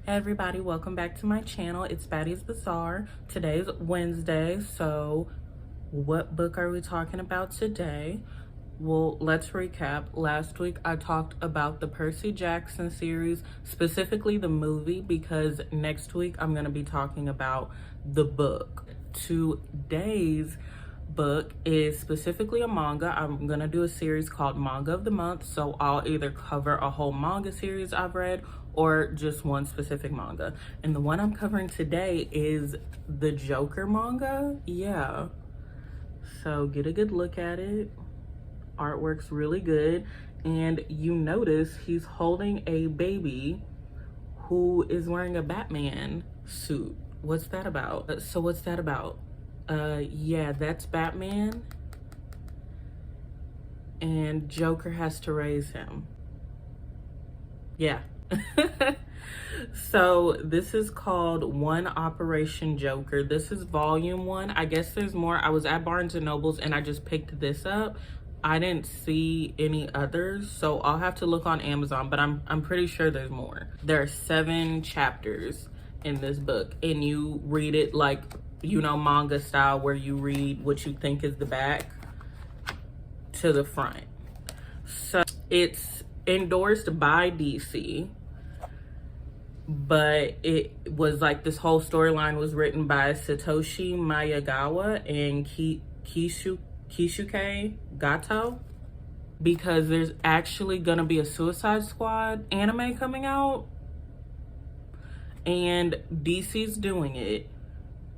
Hey everybody, welcome back to my channel. It's Baddie's Bazaar. Today's Wednesday, so what book are we talking about today? Well, let's recap. Last week I talked about the Percy Jackson series, specifically the movie, because next week I'm going to be talking about the book. Today's book is specifically a manga. I'm going to do a series called Manga of the Month, so I'll either cover a whole manga series I've read or just one specific manga. And the one I'm covering today is the Joker manga. Yeah. So get a good look at it. Artwork's really good. And you notice he's holding a baby who is wearing a Batman suit. What's that about? So what's that about? Yeah, that's Batman. And Joker has to raise him. Yeah. So this is called One Operation Joker. This is volume 1. I guess there's more. I was at Barnes and Nobles and I just picked this up. I didn't see any others, so I'll have to look on Amazon, but I'm pretty sure there's more. There are 7 chapters in this book, and you read it like, you know, manga style, where you read what you think is the back to the front. So it's endorsed by DC, but it was like this whole storyline was written by Satoshi Miyagawa and Kisuke Gato, because there's actually gonna be a Suicide Squad anime coming out and DC's doing it,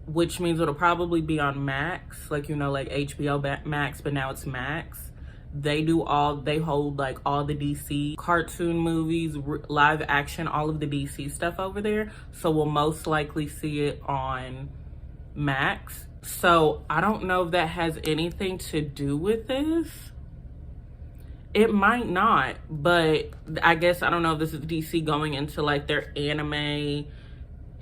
which means it'll probably be on Max, like, you know, like HBO Max, but now it's Max. They hold like all the DC cartoon movies, live action, all of the DC stuff over there. So we'll most likely see it on Max. So I don't know if that has anything to do with this. It might not, but I guess I don't know if this is DC going into like their anime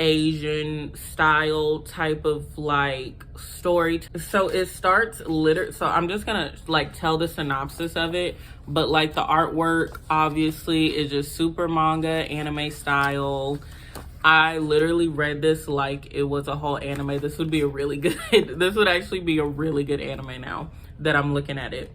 Asian style type of like story. So it starts so I'm just gonna like tell the synopsis of it, but like the artwork obviously is just super manga anime style. I literally read this like it was a whole anime. This would be a really good this would actually be a really good anime now that I'm looking at it.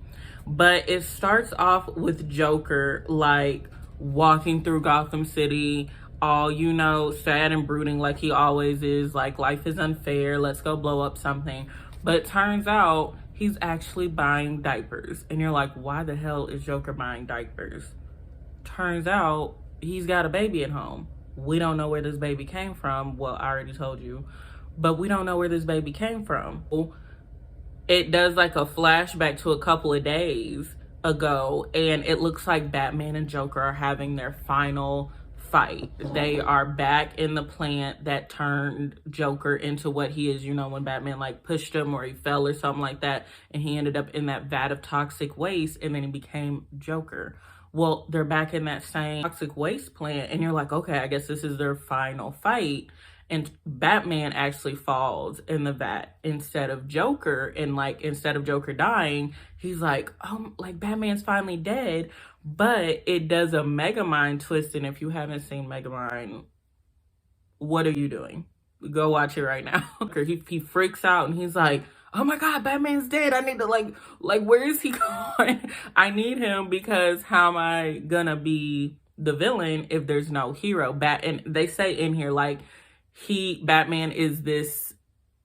But it starts off with Joker like walking through Gotham City, all, you know, sad and brooding like he always is, like life is unfair, let's go blow up something. But it turns out he's actually buying diapers, and you're like, why the hell is Joker buying diapers? Turns out he's got a baby at home. We don't know where this baby came from. Well, I already told you, but we don't know where this baby came from. It does like a flashback to a couple of days ago, and it looks like Batman and Joker are having their final fight. They are back in the plant that turned Joker into what he is, you know, when Batman like pushed him or he fell or something like that, and he ended up in that vat of toxic waste, and then he became Joker. Well, they're back in that same toxic waste plant, and you're like, okay, I guess this is their final fight. And Batman actually falls in the vat instead of Joker, and like instead of Joker dying, he's like, oh, like Batman's finally dead. But it does a Megamind twist, and if you haven't seen Megamind, what are you doing? Go watch it right now. He freaks out and he's like, oh my God, Batman's dead. I need to like where is he going? I need him, because how am I gonna be the villain if there's no hero? And they say in here like Batman is this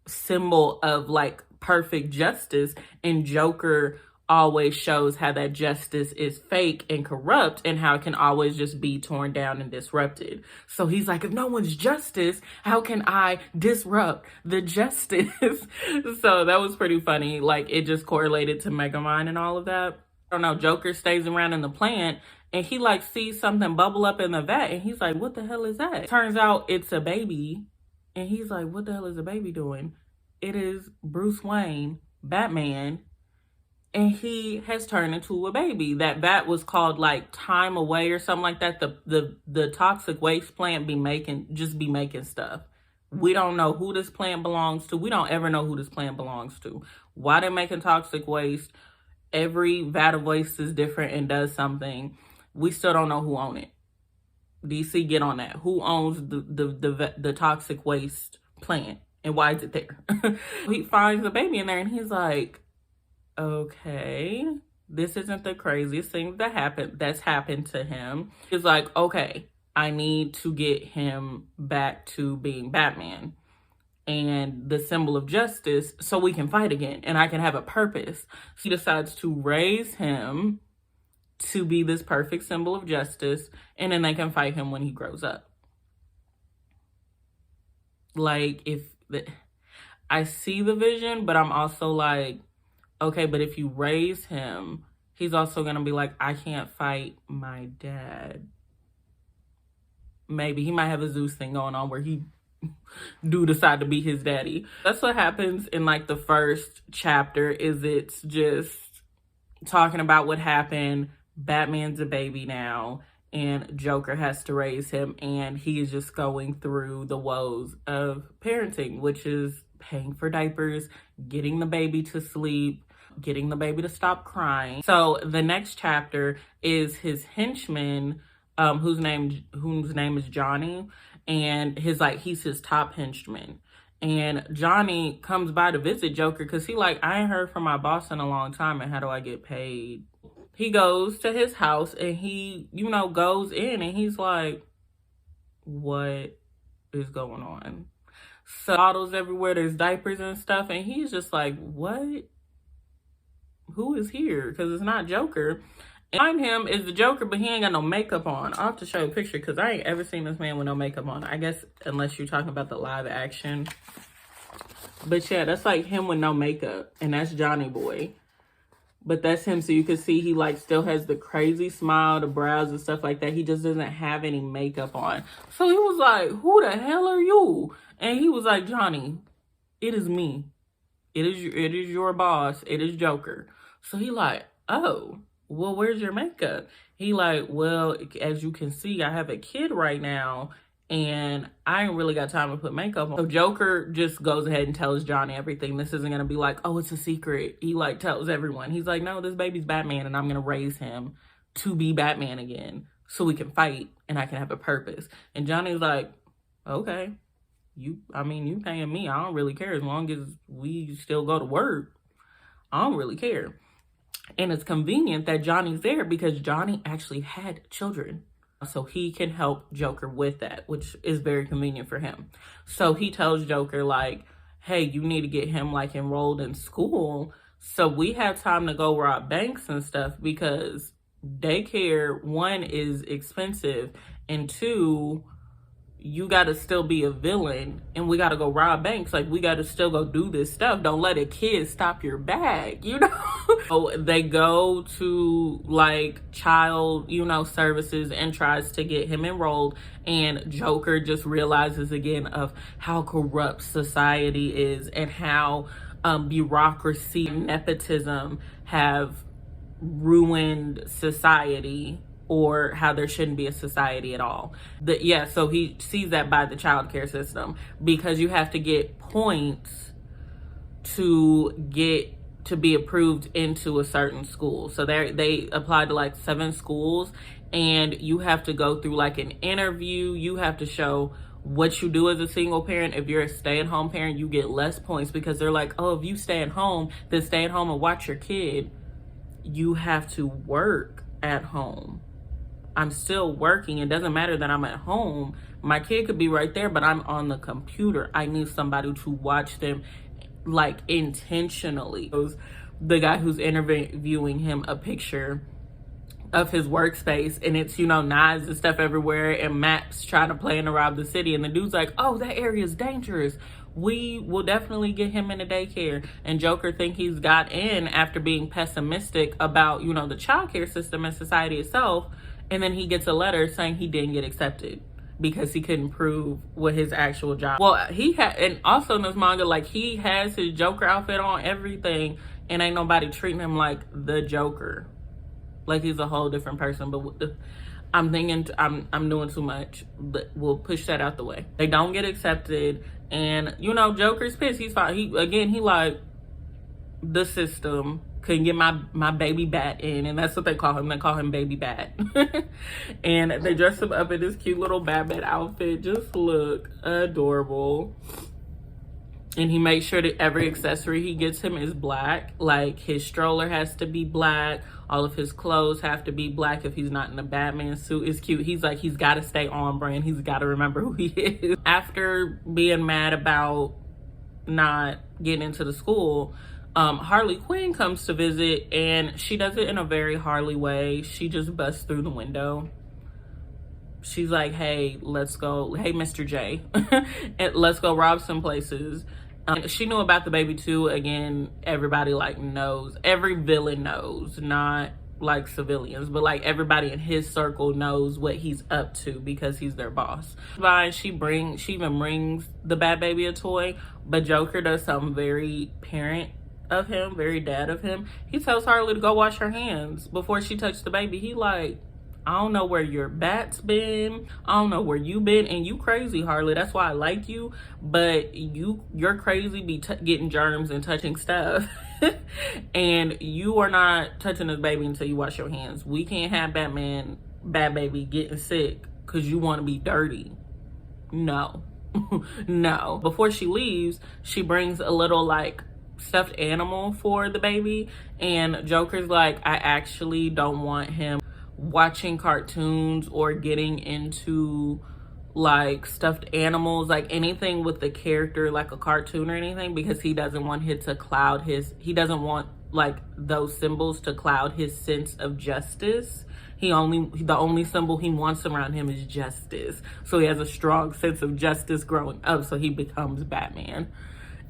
symbol of like perfect justice, and Joker always shows how that justice is fake and corrupt, and how it can always just be torn down and disrupted. So he's like, if no one's justice, how can I disrupt the justice? So that was pretty funny. Like it just correlated to Megamind and all of that. I don't know, Joker stays around in the plant, and he like sees something bubble up in the vat, and he's like, what the hell is that? Turns out it's a baby, and he's like, what the hell is a baby doing? It is Bruce Wayne, Batman, and he has turned into a baby. That vat was called like Time Away or something like that. The toxic waste plant be making stuff. We don't know who this plant belongs to. We don't ever know who this plant belongs to. Why they're making toxic waste. Every vat of waste is different and does something. We still don't know who owns it. DC, get on that. Who owns the toxic waste plant and why is it there? He finds the baby in there and he's like, okay, this isn't the craziest thing that's happened to him. He's like, okay, I need to get him back to being Batman and the symbol of justice so we can fight again and I can have a purpose. So he decides to raise him to be this perfect symbol of justice, and then they can fight him when he grows up. Like, I see the vision, but I'm also like, okay, but if you raise him, he's also gonna be like, I can't fight my dad. Maybe he might have a Zeus thing going on where he do decide to be his daddy. That's what happens in like the first chapter. Is it's just talking about what happened. Batman's a baby now and Joker has to raise him, and he is just going through the woes of parenting, which is paying for diapers, getting the baby to sleep, getting the baby to stop crying. So the next chapter is his henchman, whose name is Johnny, and he's his top henchman. And Johnny comes by to visit Joker because he like, I ain't heard from my boss in a long time, and how do I get paid? He goes to his house and he, goes in and he's like, what is going on? So bottles everywhere, there's diapers and stuff, and he's just like, what? Who is here? Because it's not Joker. And behind him is the Joker, but he ain't got no makeup on. I'll have to show you a picture because I ain't ever seen this man with no makeup on. I guess unless you're talking about the live action. But yeah, that's like him with no makeup. And that's Johnny Boy. But that's him, so you can see he like still has the crazy smile, the brows and stuff like that. He just doesn't have any makeup on. So he was like, who the hell are you? And he was like, Johnny, it is me. It is your boss. It is Joker. So he like, oh, well, where's your makeup? He like, well, as you can see, I have a kid right now and I ain't really got time to put makeup on. So Joker just goes ahead and tells Johnny everything. This isn't gonna be like, oh, it's a secret. He like tells everyone. He's like, no, this baby's Batman and I'm gonna raise him to be Batman again so we can fight and I can have a purpose. And Johnny's like, okay, you paying me. I don't really care as long as we still go to work. I don't really care. And it's convenient that Johnny's there because Johnny actually had children. So he can help Joker with that, which is very convenient for him. So he tells Joker like, hey, you need to get him like enrolled in school so we have time to go rob banks and stuff, because daycare, one, is expensive, and two, you got to still be a villain and we got to go rob banks. Like, we got to still go do this stuff. Don't let a kid stop your bag, So they go to like child, services and tries to get him enrolled. And Joker just realizes again of how corrupt society is and how bureaucracy and nepotism have ruined society, or how there shouldn't be a society at all. So he sees that by the childcare system, because you have to get points to be approved into a certain school. So they apply to like 7 schools, and you have to go through like an interview. You have to show what you do as a single parent. If you're a stay-at-home parent, you get less points, because they're like, oh, if you stay at home, then stay at home and watch your kid. You have to work at home. I'm still working. It doesn't matter that I'm at home. My kid could be right there, but I'm on the computer. I need somebody to watch them like intentionally. The guy who's interviewing him a picture of his workspace, and it's, knives and stuff everywhere and maps trying to plan to rob the city. And the dude's like, oh, that area is dangerous. We will definitely get him into daycare. And Joker think he's got in after being pessimistic about, the childcare system and society itself. And then he gets a letter saying he didn't get accepted because he couldn't prove what his actual job. Well, and also in this manga, like, he has his Joker outfit on, everything, and ain't nobody treating him like the Joker. Like, he's a whole different person. But I'm thinking I'm doing too much, but we'll push that out the way. They don't get accepted, and Joker's pissed. He's fine. He like, the system, couldn't get my baby bat in, and that's what they call him. They call him BabayBat. And they dress him up in this cute little BabayBat outfit. Just look adorable. And he makes sure that every accessory he gets him is black. Like, his stroller has to be black. All of his clothes have to be black if he's not in a Batman suit. It's cute. He's like, he's got to stay on brand. He's got to remember who he is. After being mad about not getting into the school, Harley Quinn comes to visit, and she does it in a very Harley way. She just busts through the window. She's like, hey, let's go. Hey, Mr. J, and let's go rob some places. She knew about the baby too. Again, everybody like knows. Every villain knows, not like civilians, but like everybody in his circle knows what he's up to because he's their boss. She even brings the Bat Baby a toy, but Joker does something very parent of him, very dad of him. He tells Harley to go wash her hands before she touched the baby. He like, I don't know where your bat's been. I don't know where you been, and you crazy, Harley. That's why I like you, but you're crazy be getting germs and touching stuff. And you are not touching this baby until you wash your hands. We can't have Bat Baby getting sick because you want to be dirty. No. No. Before she leaves, she brings a little like stuffed animal for the baby, and Joker's like, I actually don't want him watching cartoons or getting into like stuffed animals, like anything with the character like a cartoon or anything, because he doesn't want it to cloud he doesn't want like those symbols to cloud his sense of justice. The only symbol he wants around him is justice, so he has a strong sense of justice growing up, so he becomes Batman.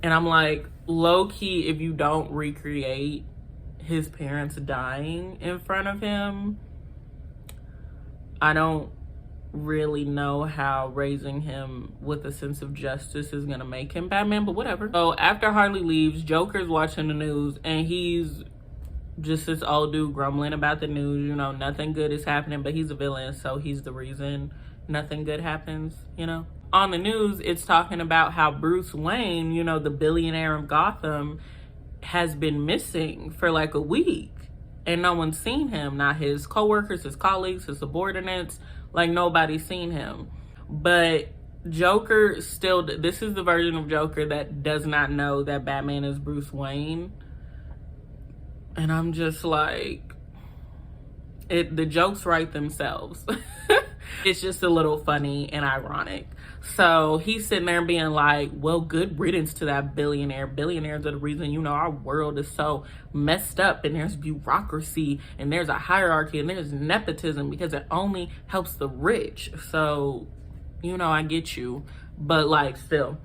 And I'm like, low-key, if you don't recreate his parents dying in front of him, I don't really know how raising him with a sense of justice is gonna make him Batman, but whatever. So after Harley leaves, Joker's watching the news, and he's just this old dude grumbling about the news. You know, nothing good is happening, but he's a villain, so he's the reason nothing good happens, you know? On the news, it's talking about how Bruce Wayne, you know, the billionaire of Gotham, has been missing for like a week. And no one's seen him. Not his coworkers, his colleagues, his subordinates. Like, nobody's seen him. But Joker still, this is the version of Joker that does not know that Batman is Bruce Wayne. And I'm just like, the jokes write themselves. It's just a little funny and ironic. So he's sitting there being like, well, good riddance to that billionaire. Billionaires are the reason, you know, our world is so messed up, and there's bureaucracy and there's a hierarchy and there's nepotism because it only helps the rich. So, you know, I get you, but like still.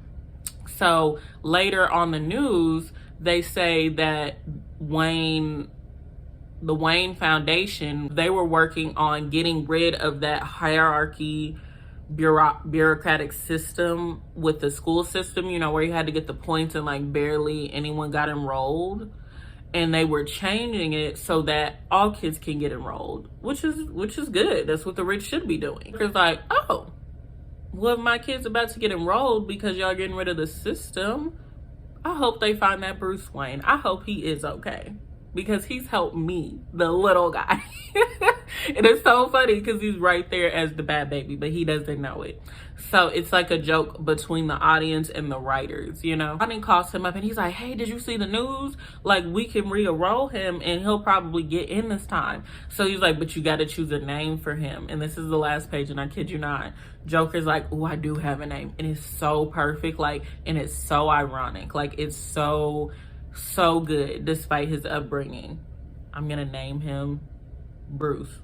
So later on the news, they say that the Wayne Foundation, they were working on getting rid of that hierarchy bureaucratic system with the school system, you know, where you had to get the points and like barely anyone got enrolled. And they were changing it so that all kids can get enrolled, which is good. That's what the rich should be doing. It's like, oh, well, my kid's about to get enrolled because y'all getting rid of the system. I hope they find that Bruce Wayne. I hope he is okay, because he's helped me, the little guy. And it's so funny because he's right there as the Bat Baby, but he doesn't know it. So it's like a joke between the audience and the writers, you know. Ronnie calls him up and he's like, hey, did you see the news? Like, we can re-enroll him and he'll probably get in this time. So he's like, but you got to choose a name for him. And this is the last page, and I kid you not, Joker's like, oh, I do have a name. And it's so perfect, like, and it's so ironic. Like, it's so good despite his upbringing. I'm gonna name him Bruce.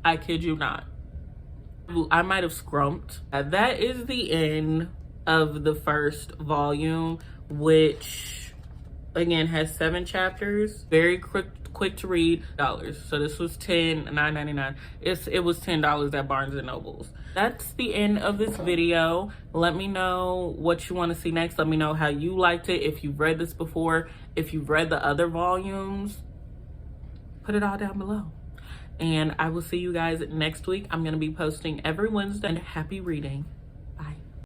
I kid you not. I might have scrumped. That is the end of the first volume, which again has 7 chapters. Very quick to read. So this was $9.99. It was $10 at Barnes and Nobles. That's the end of this video. Let me know what you want to see next. Let me know how you liked it. If you've read this before, if you've read the other volumes, put it all down below. And I will see you guys next week. I'm going to be posting every Wednesday. And happy reading.